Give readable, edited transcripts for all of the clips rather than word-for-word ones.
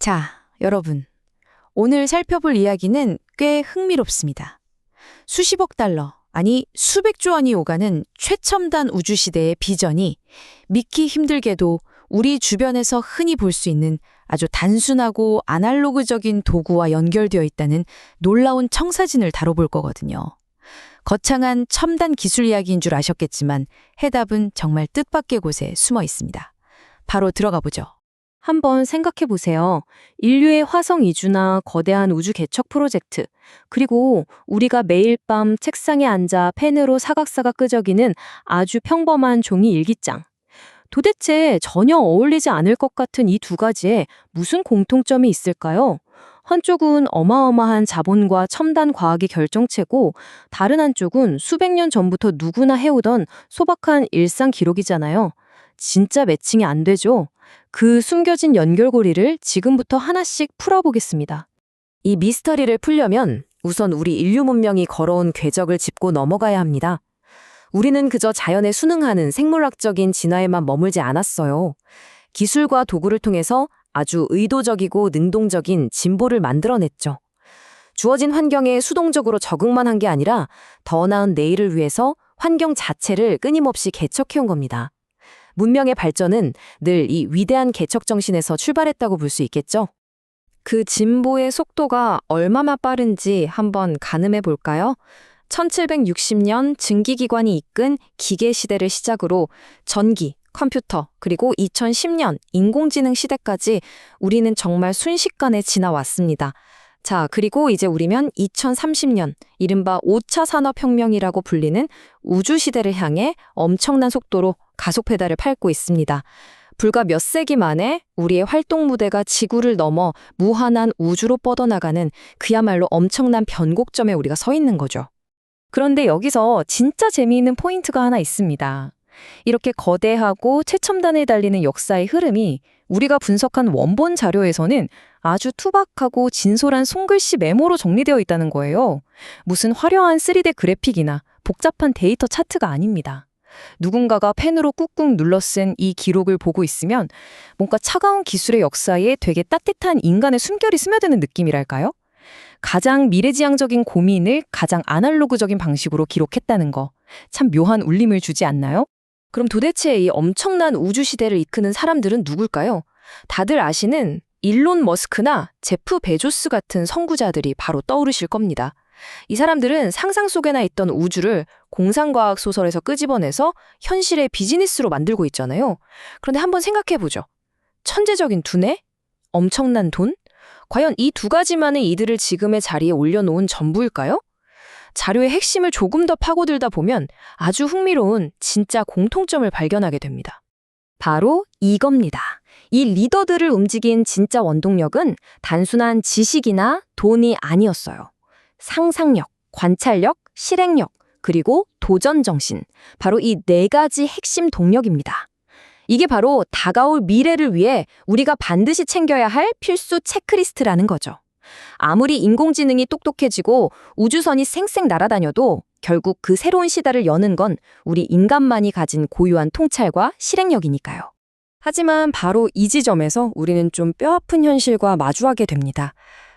자, 여러분. 오늘 살펴볼 이야기는 꽤 흥미롭습니다. 수십억 달러, 아니 수백조 원이 오가는 최첨단 우주시대의 비전이 믿기 힘들게도 우리 주변에서 흔히 볼 수 있는 아주 단순하고 아날로그적인 도구와 연결되어 있다는 놀라운 청사진을 다뤄볼 거거든요. 거창한 첨단 기술 이야기인 줄 아셨겠지만 해답은 정말 뜻밖의 곳에 숨어 있습니다. 바로 들어가 보죠. 한번 생각해 보세요. 인류의 화성 이주나 거대한 우주 개척 프로젝트, 그리고 우리가 매일 밤 책상에 앉아 펜으로 사각사각 끄적이는 아주 평범한 종이 일기장. 도대체 전혀 어울리지 않을 것 같은 이 두 가지에 무슨 공통점이 있을까요? 한쪽은 어마어마한 자본과 첨단 과학의 결정체고, 다른 한쪽은 수백 년 전부터 누구나 해오던 소박한 일상 기록이잖아요. 진짜 매칭이 안 되죠? 그 숨겨진 연결고리를 지금부터 하나씩 풀어보겠습니다. 이 미스터리를 풀려면 우선 우리 인류 문명이 걸어온 궤적을 짚고 넘어가야 합니다. 우리는 그저 자연에 순응하는 생물학적인 진화에만 머물지 않았어요. 기술과 도구를 통해서 아주 의도적이고 능동적인 진보를 만들어냈죠. 주어진 환경에 수동적으로 적응만 한 게 아니라 더 나은 내일을 위해서 환경 자체를 끊임없이 개척해온 겁니다. 문명의 발전은 늘 이 위대한 개척 정신에서 출발했다고 볼 수 있겠죠? 그 진보의 속도가 얼마나 빠른지 한번 가늠해 볼까요? 1760년 증기기관이 이끈 기계 시대를 시작으로 전기, 컴퓨터, 그리고 2010년 인공지능 시대까지 우리는 정말 순식간에 지나왔습니다. 자, 그리고 이제 우리면 2030년, 이른바 5차 산업혁명이라고 불리는 우주시대를 향해 엄청난 속도로 가속 페달을 밟고 있습니다. 불과 몇 세기 만에 우리의 활동 무대가 지구를 넘어 무한한 우주로 뻗어나가는 그야말로 엄청난 변곡점에 우리가 서 있는 거죠. 그런데 여기서 진짜 재미있는 포인트가 하나 있습니다. 이렇게 거대하고 최첨단에 달리는 역사의 흐름이 우리가 분석한 원본 자료에서는 아주 투박하고 진솔한 손글씨 메모로 정리되어 있다는 거예요. 무슨 화려한 3D 그래픽이나 복잡한 데이터 차트가 아닙니다. 누군가가 펜으로 꾹꾹 눌러 쓴 이 기록을 보고 있으면 뭔가 차가운 기술의 역사에 되게 따뜻한 인간의 숨결이 스며드는 느낌이랄까요? 가장 미래지향적인 고민을 가장 아날로그적인 방식으로 기록했다는 거, 참 묘한 울림을 주지 않나요? 그럼 도대체 이 엄청난 우주 시대를 이끄는 사람들은 누굴까요? 다들 아시는 일론 머스크나 제프 베조스 같은 선구자들이 바로 떠오르실 겁니다. 이 사람들은 상상 속에나 있던 우주를 공상과학 소설에서 끄집어내서 현실의 비즈니스로 만들고 있잖아요. 그런데 한번 생각해보죠. 천재적인 두뇌? 엄청난 돈? 과연 이 두 가지만이 이들을 지금의 자리에 올려놓은 전부일까요? 자료의 핵심을 조금 더 파고들다 보면 아주 흥미로운 진짜 공통점을 발견하게 됩니다. 바로 이겁니다. 이 리더들을 움직인 진짜 원동력은 단순한 지식이나 돈이 아니었어요. 상상력, 관찰력, 실행력, 그리고 도전정신. 바로 이 네 가지 핵심 동력입니다. 이게 바로 다가올 미래를 위해 우리가 반드시 챙겨야 할 필수 체크리스트라는 거죠. 아무리 인공지능이 똑똑해지고 우주선이 쌩쌩 날아다녀도 결국 그 새로운 시대를 여는 건 우리 인간만이 가진 고유한 통찰과 실행력이니까요. 하지만 바로 이 지점에서 우리는 좀 뼈아픈 현실과 마주하게 됩니다.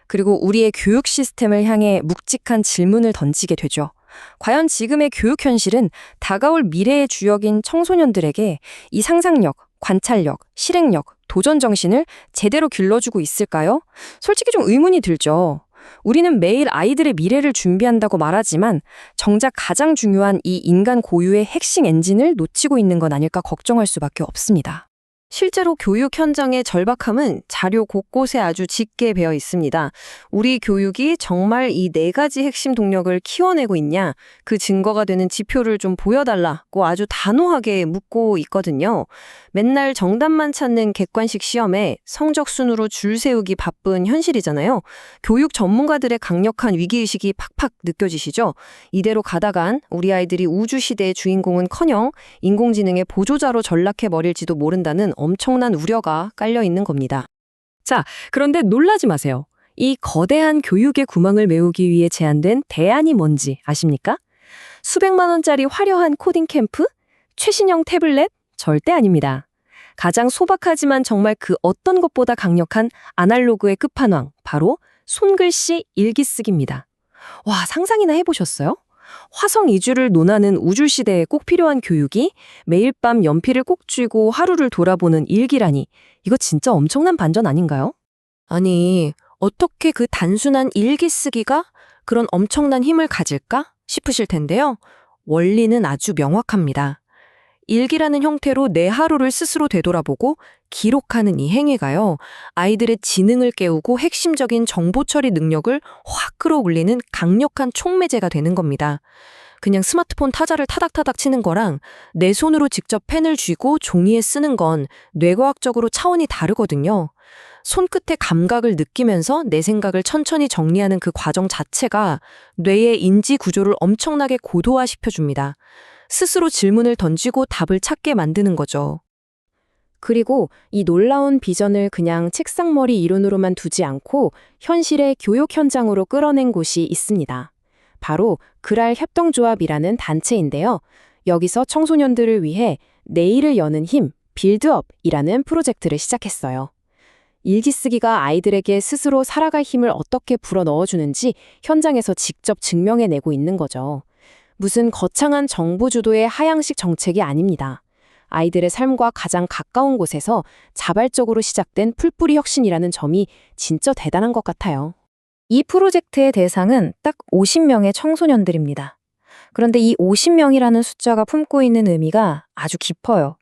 그리고 우리의 교육 시스템을 향해 묵직한 질문을 던지게 되죠. 과연 지금의 교육 현실은 다가올 미래의 주역인 청소년들에게 이 상상력, 관찰력, 실행력, 도전 정신을 제대로 길러주고 있을까요? 솔직히 좀 의문이 들죠. 우리는 매일 아이들의 미래를 준비한다고 말하지만 정작 가장 중요한 이 인간 고유의 핵심 엔진을 놓치고 있는 건 아닐까 걱정할 수밖에 없습니다. 실제로 교육 현장의 절박함은 자료 곳곳에 아주 짙게 배어 있습니다. 우리 교육이 정말 이 네 가지 핵심 동력을 키워내고 있냐, 그 증거가 되는 지표를 좀 보여달라고 아주 단호하게 묻고 있거든요. 맨날 정답만 찾는 객관식 시험에 성적 순으로 줄 세우기 바쁜 현실이잖아요. 교육 전문가들의 강력한 위기의식이 팍팍 느껴지시죠? 이대로 가다간 우리 아이들이 우주시대의 주인공은커녕 인공지능의 보조자로 전락해버릴지도 모른다는 엄청난 우려가 깔려 있는 겁니다. 자, 그런데 놀라지 마세요. 이 거대한 교육의 구멍을 메우기 위해 제안된 대안이 뭔지 아십니까? 수백만 원짜리 화려한 코딩 캠프? 최신형 태블릿? 절대 아닙니다. 가장 소박하지만 정말 그 어떤 것보다 강력한 아날로그의 끝판왕, 바로 손글씨 일기 쓰기입니다. 와, 상상이나 해보셨어요? 화성 이주를 논하는 우주시대에 꼭 필요한 교육이 매일 밤 연필을 꼭 쥐고 하루를 돌아보는 일기라니, 이거 진짜 엄청난 반전 아닌가요? 아니, 어떻게 그 단순한 일기 쓰기가 그런 엄청난 힘을 가질까 싶으실 텐데요. 원리는 아주 명확합니다. 일기라는 형태로 내 하루를 스스로 되돌아보고 기록하는 이 행위가요, 아이들의 지능을 깨우고 핵심적인 정보 처리 능력을 확 끌어올리는 강력한 촉매제가 되는 겁니다. 그냥 스마트폰 타자를 타닥타닥 치는 거랑 내 손으로 직접 펜을 쥐고 종이에 쓰는 건 뇌과학적으로 차원이 다르거든요. 손끝의 감각을 느끼면서 내 생각을 천천히 정리하는 그 과정 자체가 뇌의 인지 구조를 엄청나게 고도화시켜줍니다. 스스로 질문을 던지고 답을 찾게 만드는 거죠. 그리고 이 놀라운 비전을 그냥 책상머리 이론으로만 두지 않고 현실의 교육 현장으로 끌어낸 곳이 있습니다. 바로 그랄 협동조합이라는 단체인데요. 여기서 청소년들을 위해 내일을 여는 힘, 빌드업이라는 프로젝트를 시작했어요. 일기 쓰기가 아이들에게 스스로 살아갈 힘을 어떻게 불어넣어주는지 현장에서 직접 증명해내고 있는 거죠. 무슨 거창한 정부 주도의 하향식 정책이 아닙니다. 아이들의 삶과 가장 가까운 곳에서 자발적으로 시작된 풀뿌리 혁신이라는 점이 진짜 대단한 것 같아요. 이 프로젝트의 대상은 딱 50명의 청소년들입니다. 그런데 이 50명이라는 숫자가 품고 있는 의미가 아주 깊어요.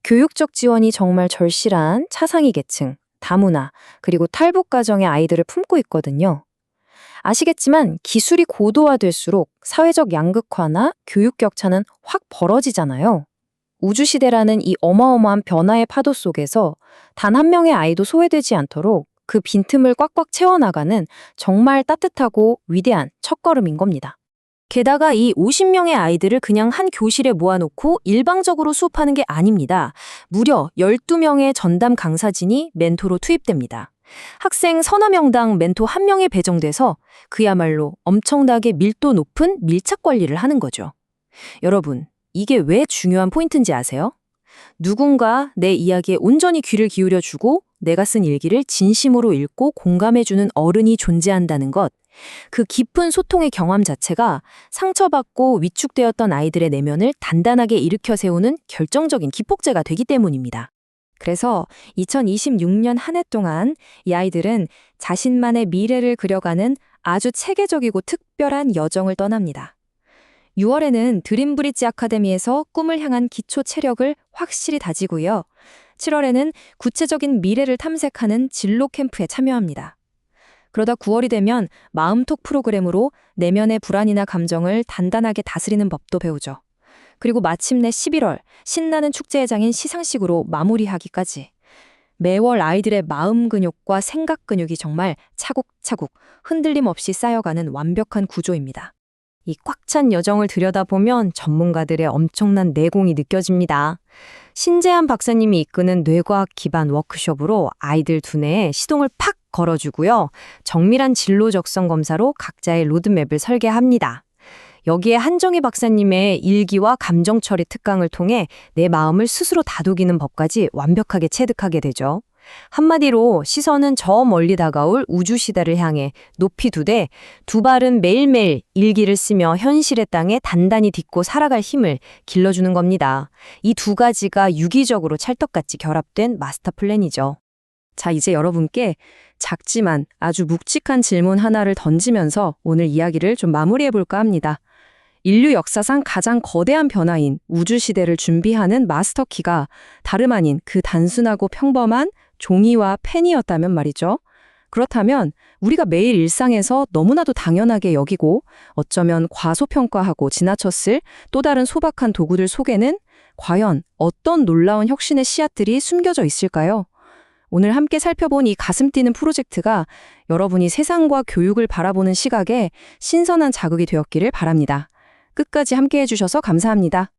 교육적 지원이 정말 절실한 차상위 계층, 다문화, 그리고 탈북 가정의 아이들을 품고 있거든요. 아시겠지만 기술이 고도화될수록 사회적 양극화나 교육 격차는 확 벌어지잖아요. 우주시대라는 이 어마어마한 변화의 파도 속에서 단 한 명의 아이도 소외되지 않도록 그 빈틈을 꽉꽉 채워나가는 정말 따뜻하고 위대한 첫걸음인 겁니다. 게다가 이 50명의 아이들을 그냥 한 교실에 모아놓고 일방적으로 수업하는 게 아닙니다. 무려 12명의 전담 강사진이 멘토로 투입됩니다. 학생 서너 명당 멘토 한 명이 배정돼서 그야말로 엄청나게 밀도 높은 밀착 관리를 하는 거죠. 여러분, 이게 왜 중요한 포인트인지 아세요? 누군가 내 이야기에 온전히 귀를 기울여주고 내가 쓴 일기를 진심으로 읽고 공감해주는 어른이 존재한다는 것, 그 깊은 소통의 경험 자체가 상처받고 위축되었던 아이들의 내면을 단단하게 일으켜 세우는 결정적인 기폭제가 되기 때문입니다. 그래서 2026년 한 해 동안 이 아이들은 자신만의 미래를 그려가는 아주 체계적이고 특별한 여정을 떠납니다. 6월에는 드림브릿지 아카데미에서 꿈을 향한 기초 체력을 확실히 다지고요. 7월에는 구체적인 미래를 탐색하는 진로 캠프에 참여합니다. 그러다 9월이 되면 마음톡 프로그램으로 내면의 불안이나 감정을 단단하게 다스리는 법도 배우죠. 그리고 마침내 11월 신나는 축제회장인 시상식으로 마무리하기까지. 매월 아이들의 마음 근육과 생각 근육이 정말 차곡차곡 흔들림 없이 쌓여가는 완벽한 구조입니다. 이 꽉 찬 여정을 들여다보면 전문가들의 엄청난 내공이 느껴집니다. 신재한 박사님이 이끄는 뇌과학 기반 워크숍으로 아이들 두뇌에 시동을 팍 걸어주고요. 정밀한 진로 적성 검사로 각자의 로드맵을 설계합니다. 여기에 한정희 박사님의 일기와 감정 처리 특강을 통해 내 마음을 스스로 다독이는 법까지 완벽하게 체득하게 되죠. 한마디로 시선은 저 멀리 다가올 우주시대를 향해 높이 두되 두 발은 매일매일 일기를 쓰며 현실의 땅에 단단히 딛고 살아갈 힘을 길러주는 겁니다. 이 두 가지가 유기적으로 찰떡같이 결합된 마스터 플랜이죠. 자, 이제 여러분께 작지만 아주 묵직한 질문 하나를 던지면서 오늘 이야기를 좀 마무리해볼까 합니다. 인류 역사상 가장 거대한 변화인 우주시대를 준비하는 마스터키가 다름 아닌 그 단순하고 평범한 종이와 펜이었다면 말이죠. 그렇다면 우리가 매일 일상에서 너무나도 당연하게 여기고 어쩌면 과소평가하고 지나쳤을 또 다른 소박한 도구들 속에는 과연 어떤 놀라운 혁신의 씨앗들이 숨겨져 있을까요? 오늘 함께 살펴본 이 가슴 뛰는 프로젝트가 여러분이 세상과 교육을 바라보는 시각에 신선한 자극이 되었기를 바랍니다. 끝까지 함께 해주셔서 감사합니다.